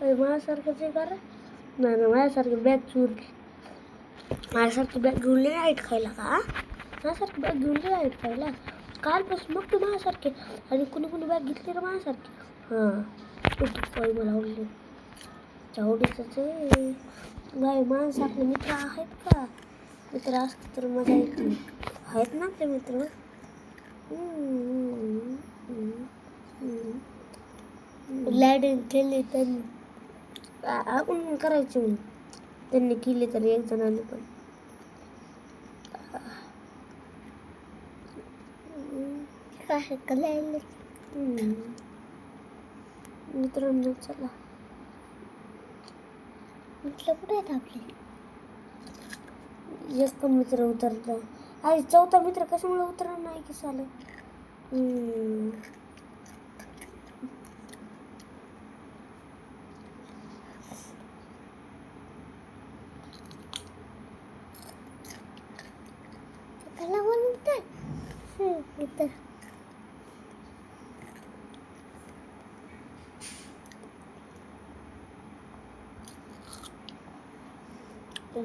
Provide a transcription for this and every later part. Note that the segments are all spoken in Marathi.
माझ्यासारखंच आहे का रे? नाही माझ्यासारखी बॅग चोरली. माझ्यासारखी बॅग घेऊन लई आहेत खायला का? माझ्यासारखी बॅग घेऊन लई आहेत खायला. कालपासून मग तू माझ्यासारखे आणि कुणी बॅग घेतली रे माझ्यासारखी. हां काही मला आवडली आवडीचंच आहे. बाय माझ्यासारखे मित्र आहेत का? मित्र असतं तर मजा येते. आहेत ना आपले मित्र. लॅडिंग केली त्यांनी आपण करायची म्हणून त्यांनी केली तर एक जणांनी पण काय कळलं. मित्रांनो चला मित्र कुठे आहेत आपले. एक मित्र उतरला. आणि चौथा मित्र कशामुळे उतरणार नाही की चालेल.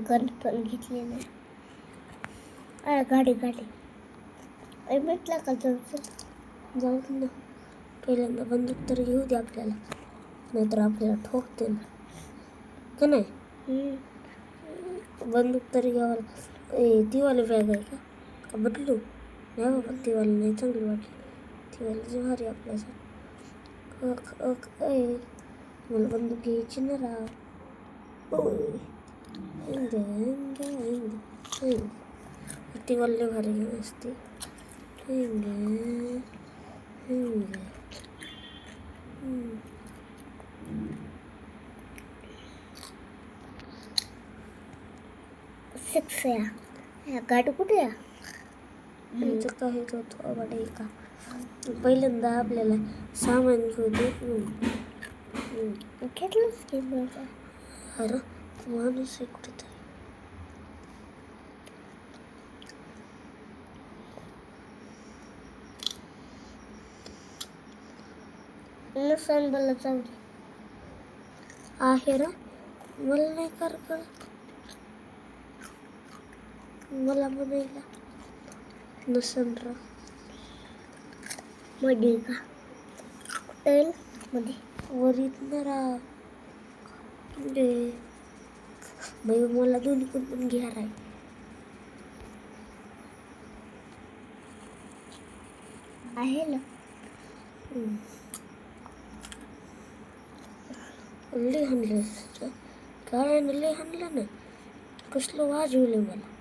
गन पण घेतलेलं गाडी भेटला का जाऊ ना. पहिल्यांदा बंदूक तर घेऊ दे आपल्याला नाहीतर आपल्याला ठोकते ना का नाही. बंदूक तरी घ्यावं. तीवाली बॅग आहे का बदलू. नाही बाबा तीवाली नाही चांगली वाटली. तीवाली जी भारी आपल्यासाठी. मला बंदूक घ्यायची ना राव. तीवाली भारी असते. सिक्स या गाडी कुठे या काही होतो अवघड का. पहिल्यांदा आपल्याला सामान घेऊ दे. घेतलंच की अरे माणूस आहे कुठेतरी. नुकसान बोलला जाऊ दे आहे रा. मला नाही कळत मला म्हणायला नसन रा मध्ये का कुठे मध्ये वरीत ना रा बाई मला दोन्ही पण घ्या राय. आहे ना लई हाणलं काय लई हाणलं ना कसलं वाजवलं मला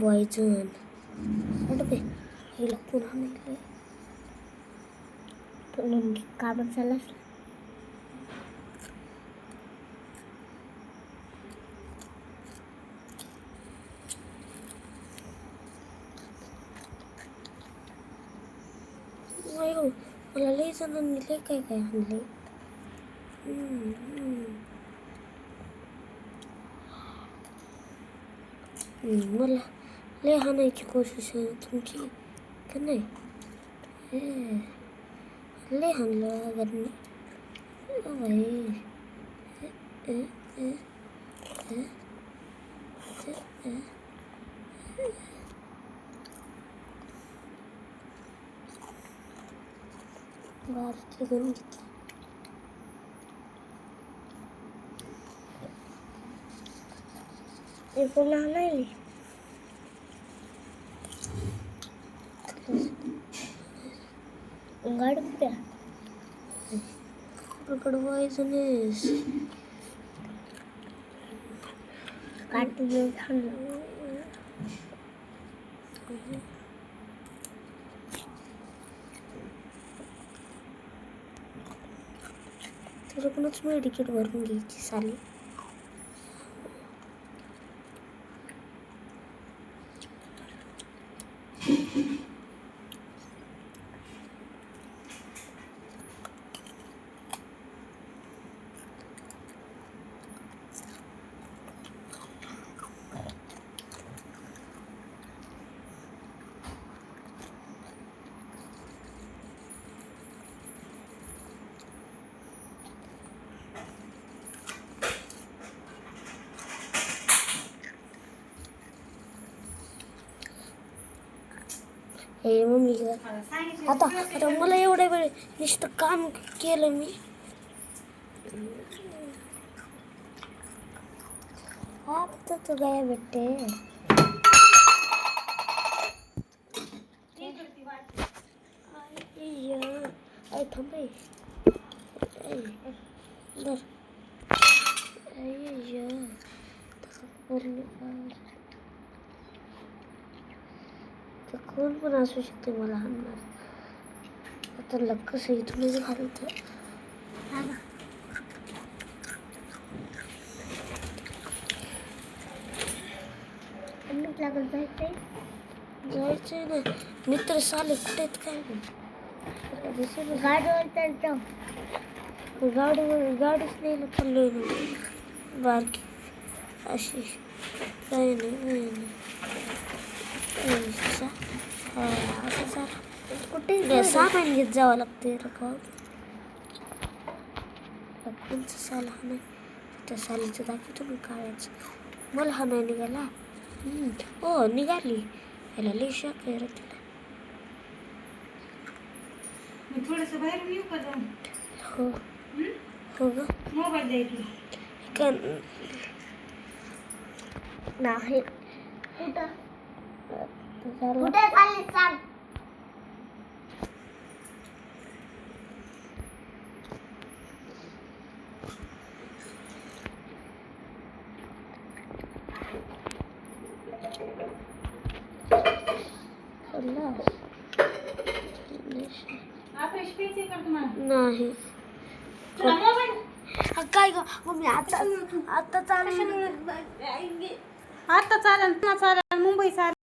बॉयजन अडे हिला कोण हाणलं पण काबर चालला. मला लई जणांनी लई काय हाणले. मला लई हाणायची कोशिश आहे तुमची का नाही. लई हाणलं अगर भारतीय गण घेतली. कोण आणायली गाडी कुठे व्हायचं नाही काटून त्याच्याकडूनच मी तिकीट भरून घ्यायची साली. हे मम्मी आता आता मला एवढ्या वेळ नुसतं काम केलं मी. आता तू काय भेटते आई थांब रे. कोण पण असू शकते मला हाणणार. आता लक्कस इथूनच घालत लागल जायचंय ना. मित्र साले कुठे आहेत काय गाडीवर चालतो. गाडीच नाही चाललोय ना बारकी अशी काही नाही कुठे सामान घेत जावं लागते कोणचं साल हा नाही त्या सालीचं दाखवतो मी काढायचं. मला हा नाही निघाला. हो निघाली. याला लई शॉक आहे रे तिला. थोडस बाहेर येऊ का जाऊन? हो हो ग मोबाईल द्यायची नाही. कुठे सांग. नाही काय ग मम्मी आता चालेल आता चालेल मुंबई चालेल.